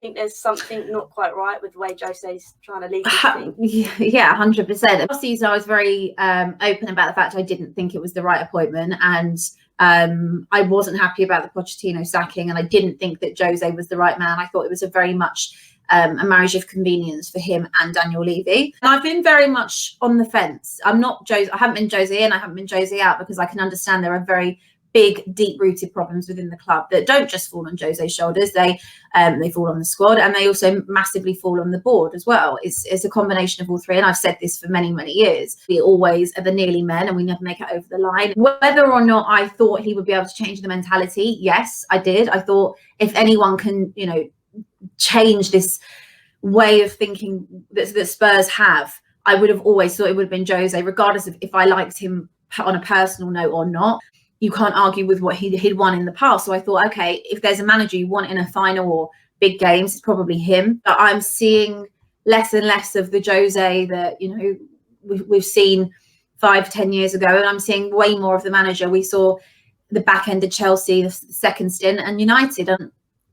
think there's something not quite right with the way Jose's trying to lead this team? Yeah, 100%. Last season, I was very open about the fact I didn't think it was the right appointment, and I wasn't happy about the Pochettino sacking, and I didn't think that Jose was the right man. I thought it was a very much a marriage of convenience for him and Daniel Levy. And I've been very much on the fence. I haven't been Jose in, I haven't been Jose out, because I can understand there are very big, deep-rooted problems within the club that don't just fall on Jose's shoulders. They fall on the squad, and they also massively fall on the board as well. It's a combination of all three, and I've said this for many, many years. We always are the nearly men, and we never make it over the line. Whether or not I thought he would be able to change the mentality, yes, I did. I thought if anyone can, change this way of thinking that Spurs have, I would have always thought it would have been Jose, regardless of if I liked him on a personal note or not. You can't argue with what he'd won in the past. So I thought, okay, if there's a manager you want in a final or big games, it's probably him. But I'm seeing less and less of the Jose that, we've seen 5-10 years ago. And I'm seeing way more of the manager we saw the back end of Chelsea, the second stint, and United. And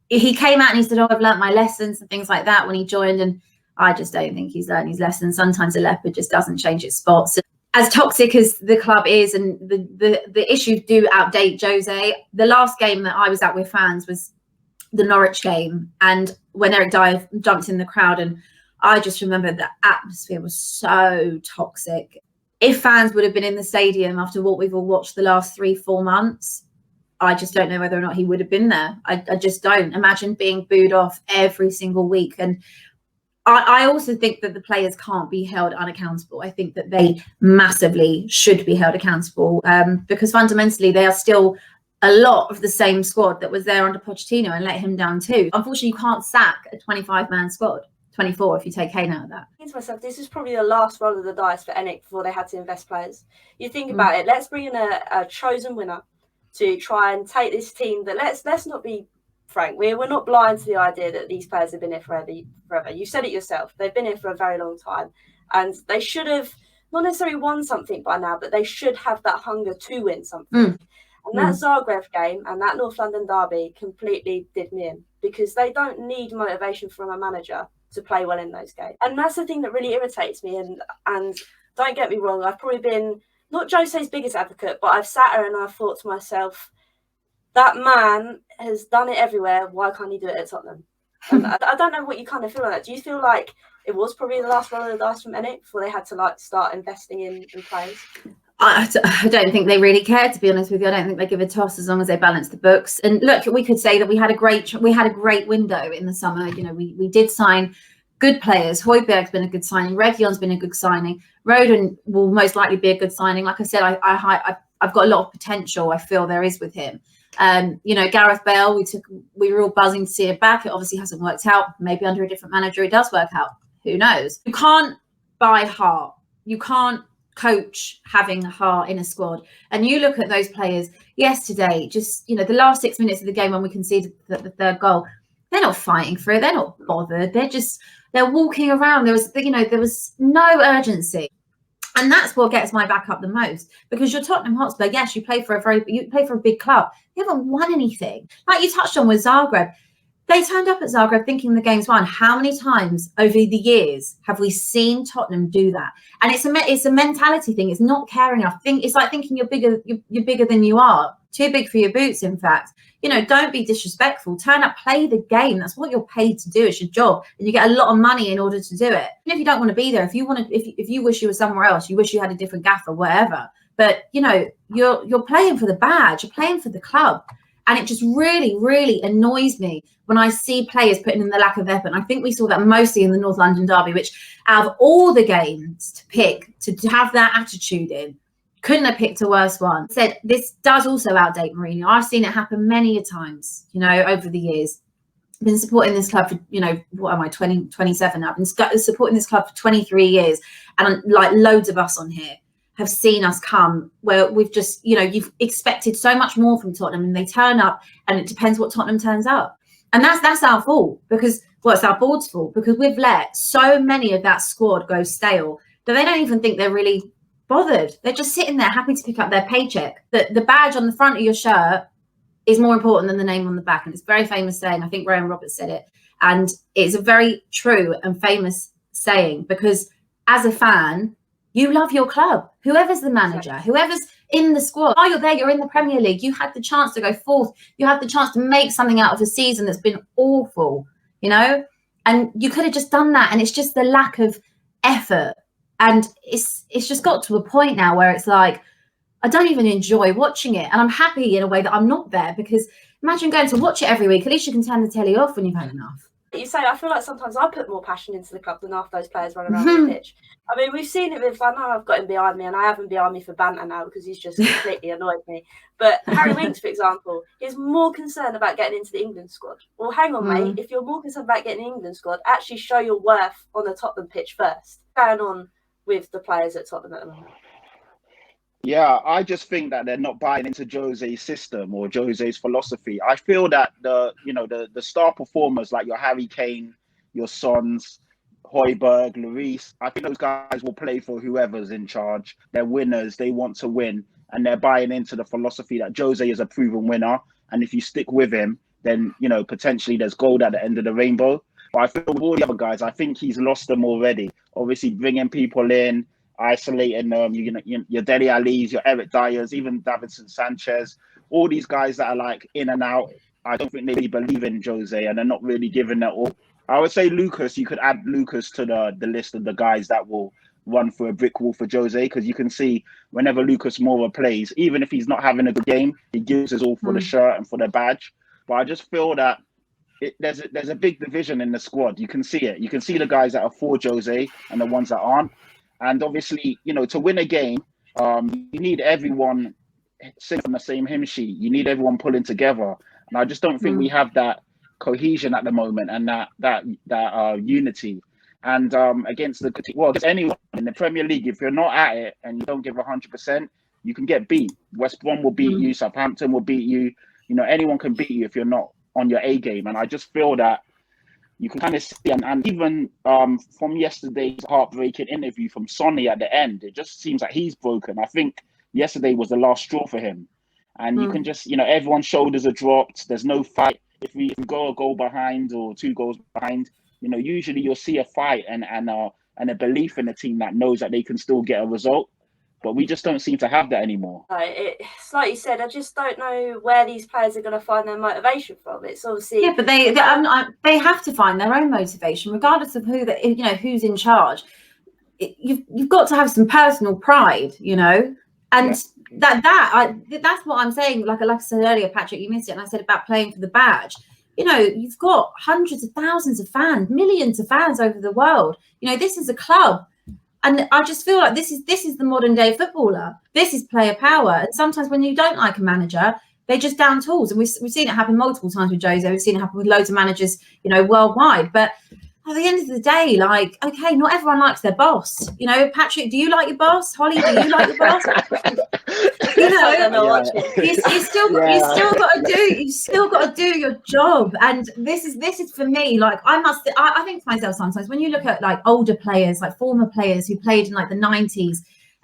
he came out and he said, I've learnt my lessons and things like that when he joined. And I just don't think he's learned his lessons. Sometimes a leopard just doesn't change its spots. As toxic as the club is, and the issues do outdate Jose. The last game that I was at with fans was the Norwich game, and when Eric Dyer jumped in the crowd, and I just remember the atmosphere was so toxic. If fans would have been in the stadium after what we've all watched the last 3-4 months, I just don't know whether or not he would have been there. I just don't. Imagine being booed off every single week. And I also think that the players can't be held unaccountable. I think that they massively should be held accountable, because fundamentally they are still a lot of the same squad that was there under Pochettino and let him down too. Unfortunately, you can't sack a 25-man squad, 24 if you take Kane out of that. I think to myself, this is probably the last roll of the dice for ENIC before they had to invest players. You think about it, let's bring in a chosen winner to try and take this team that let's not be frank, we're not blind to the idea that these players have been here forever. You said it yourself. They've been here for a very long time, and they should have not necessarily won something by now, but they should have that hunger to win something. And that Zagreb game and that North London derby completely did me in, because they don't need motivation from a manager to play well in those games. And that's the thing that really irritates me. And don't get me wrong, I've probably been not Jose's biggest advocate, but I've sat here and I've thought to myself, that man has done it everywhere. Why can't he do it at Tottenham? And I don't know what you kind of feel like that. Do you feel like it was probably the last roll of the dice from ENIC before they had to start investing in players? I don't think they really care, to be honest with you. I don't think they give a toss as long as they balance the books. And look, we could say that we had a great window in the summer. We did sign good players. Højbjerg's been a good signing. Reguilón's been a good signing. Rodon will most likely be a good signing. Like I said, I've got a lot of potential. I feel there is with him. Gareth Bale, we were all buzzing to see it back. It obviously hasn't worked out. Maybe under a different manager it does work out. Who knows? You can't buy heart. You can't coach having heart in a squad. And you look at those players yesterday, just the last 6 minutes of the game when we conceded the third goal, they're not fighting for it. They're not bothered. They're walking around. There was no urgency. And that's what gets my back up the most, because you're Tottenham Hotspur. Yes, you play for a big club. You haven't won anything. Like you touched on with Zagreb, they turned up at Zagreb thinking the game's won. How many times over the years have we seen Tottenham do that? And it's a mentality thing. It's not caring enough. It's like thinking you're bigger than you are. Too big for your boots, in fact. Don't be disrespectful. Turn up, play the game. That's what you're paid to do. It's your job, and you get a lot of money in order to do it. And if you don't want to be there, if you wish you were somewhere else, you wish you had a different gaffer, whatever. But you're playing for the badge. You're playing for the club, and it just really, really annoys me when I see players putting in the lack of effort. And I think we saw that mostly in the North London derby, which out of all the games to pick to have that attitude in, couldn't have picked a worse one. Said this does also outdate Mourinho. I've seen it happen many a times, over the years. I've been supporting this club for, what am I, 27 now? I've been supporting this club for 23 years. And like loads of us on here have seen us come where we've just, you've expected so much more from Tottenham, and they turn up, and it depends what Tottenham turns up. And that's our fault, because, it's our board's fault, because we've let so many of that squad go stale that they don't even think they're really bothered. They're just sitting there happy to pick up their paycheck. The badge on the front of your shirt is more important than the name on the back. And it's a very famous saying. I think Graham Roberts said it. And it's a very true and famous saying, because as a fan, you love your club, whoever's the manager, whoever's in the squad. While you're there, you're in the Premier League. You had the chance to go fourth. You had the chance to make something out of a season that's been awful, you know, and you could have just done that. And it's just the lack of effort. And it's just got to a point now where it's like, I don't even enjoy watching it. And I'm happy in a way that I'm not there, because imagine going to watch it every week. At least you can turn the telly off when you've had enough. You say, I feel like sometimes I put more passion into the club than half those players running around the pitch. I mean, we've seen it with, I know I've got him behind me, and I have him behind me for banter now because he's just completely annoyed me. But Harry Winks, for example, is more concerned about getting into the England squad. Well, hang on, mate. If you're more concerned about getting in the England squad, actually show your worth on the Tottenham pitch first. What's going on with the players at Tottenham at the moment? Yeah, I just think that they're not buying into Jose's system or Jose's philosophy. I feel that the star performers like your Harry Kane, your Sons, Højbjerg, Lloris, I think those guys will play for whoever's in charge. They're winners. They want to win, and they're buying into the philosophy that Jose is a proven winner. And if you stick with him, then potentially there's gold at the end of the rainbow. But I feel with all the other guys, I think he's lost them already. Obviously, bringing people in, isolating them, your Dele Alli's, your Eric Dyers, even Davinson Sanchez, all these guys that are like in and out. I don't think they really believe in Jose, and they're not really giving it all. I would say Lucas, you could add Lucas to the list of the guys that will run for a brick wall for Jose, because you can see whenever Lucas Moura plays, even if he's not having a good game, he gives us all for the shirt and for the badge. But I just feel that there's a big division in the squad. You can see it. You can see the guys that are for Jose and the ones that aren't. And obviously, to win a game, you need everyone singing from the same hymn sheet. You need everyone pulling together. And I just don't think we have that cohesion at the moment and that unity. And against anyone in the Premier League, if you're not at it and you don't give 100%, you can get beat. West Brom will beat you. Southampton will beat you. Anyone can beat you if you're not on your A game. And I just feel that you can kind of see, and even from yesterday's heartbreaking interview from Sonny at the end, it just seems like he's broken. I think yesterday was the last straw for him. And you can just, everyone's shoulders are dropped. There's no fight. If we go a goal behind or 2 goals behind, usually you'll see a fight and a belief in the team that knows that they can still get a result. But we just don't seem to have that anymore. It's like you said, I just don't know where these players are going to find their motivation from. It's obviously but they have to find their own motivation, regardless of who's in charge. You've got to have some personal pride, and that's what I'm saying. Like I said earlier, Patrick, you missed it, and I said about playing for the badge. You've got hundreds of thousands of fans, millions of fans over the world. This is a club. And I just feel like this is the modern day footballer. This is player power. And sometimes when you don't like a manager, they just down tools. And we've seen it happen multiple times with Jose. We've seen it happen with loads of managers, worldwide. But at the end of the day, okay, not everyone likes their boss. Patrick, do you like your boss? Hollie, do you like your boss? You still got to do your job. And this is for me. I think to myself sometimes, when you look at older players, former players who played in the 90s,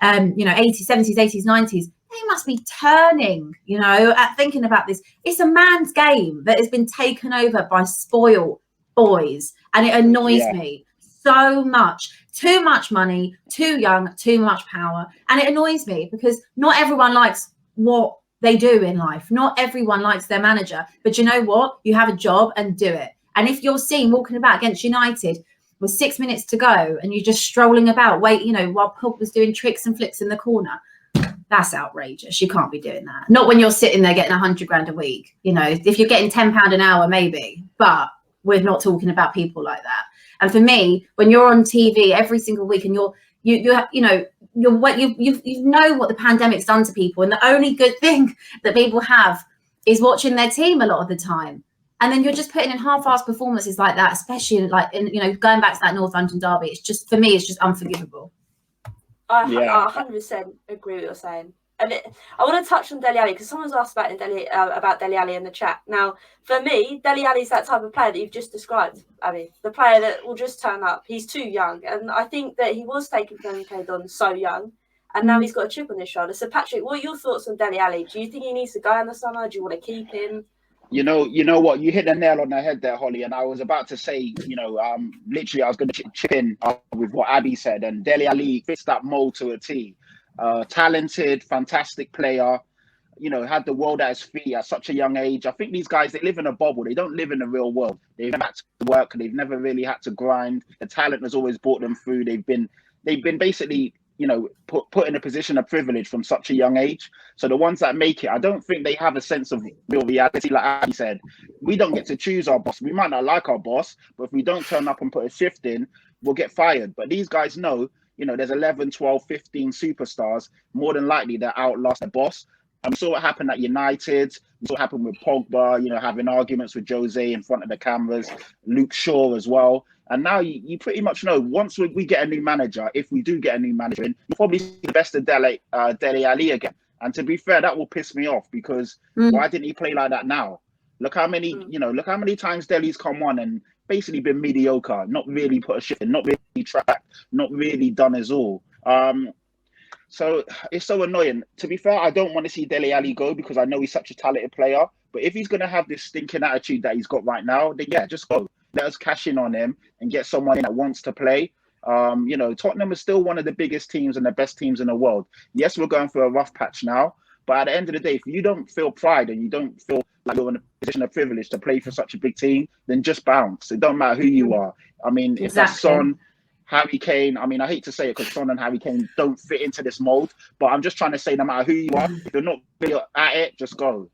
80s, 70s, 80s, 90s, they must be turning, at thinking about this. It's a man's game that has been taken over by spoiled boys, and it annoys me so much. Too much money, too young, too much power, and it annoys me because not everyone likes what they do in life. Not everyone likes their manager, but you know what? You have a job and do it. And if you're seen walking about against United with 6 minutes to go and you're just strolling about, while Pogba's doing tricks and flicks in the corner, that's outrageous. You can't be doing that. Not when you're sitting there getting 100 grand a week. If you're getting £10 an hour, maybe, but we're not talking about people like that. And for me, when you're on TV every single week and you know what the pandemic's done to people, and the only good thing that people have is watching their team a lot of the time, and then you're just putting in half-assed performances like that, especially going back to that North London derby. It's just, for me, it's just unforgivable. I 100% agree with what you're saying. And I want to touch on Dele Alli because someone's asked about Dele Alli in the chat. Now, for me, Dele Alli's that type of player that you've just described, Abby. The player that will just turn up. He's too young. And I think that he was taken on so young. And now he's got a chip on his shoulder. So, Patrick, what are your thoughts on Dele Alli? Do you think he needs to go in the summer? Do you want to keep him? You know what? You hit the nail on the head there, Holly. And I was about to say, literally, I was going to chip in with what Abby said. And Dele Alli fits that mold to a T. Talented, fantastic player. Had the world at his feet at such a young age. I think these guys, they live in a bubble. They don't live in the real world. They've never had to work. They've never really had to grind. The talent has always brought them through. They've been basically, put in a position of privilege from such a young age. So the ones that make it, I don't think they have a sense of real reality. Like Abby said, we don't get to choose our boss. We might not like our boss, but if we don't turn up and put a shift in, we'll get fired. But these guys know, there's 11, 12, 15 superstars. More than likely, they'll outlast the boss. We saw what happened at United. We saw what happened with Pogba, having arguments with Jose in front of the cameras, Luke Shaw as well. And now you pretty much know, once we get a new manager, if we do get a new manager, you'll probably see the best of Dele Alli again. And to be fair, that will piss me off, because why didn't he play like that now? Look how many, look how many times Dele's come on and basically been mediocre, not really put a shift in, not really tracked, not really done his all. So it's so annoying. To be fair, I don't want to see Dele Alli go, because I know he's such a talented player. But if he's going to have this stinking attitude that he's got right now, then yeah, just go. Let us cash in on him and get someone in that wants to play. Tottenham is still one of the biggest teams and the best teams in the world. Yes, we're going through a rough patch now. But at the end of the day, if you don't feel pride and you don't feel like you're in a position of privilege to play for such a big team, then just bounce. It don't matter who you are. I mean, if that's Son, Harry Kane, I mean, I hate to say it because Son and Harry Kane don't fit into this mold, but I'm just trying to say, no matter who you are, if you're not really at it, just go.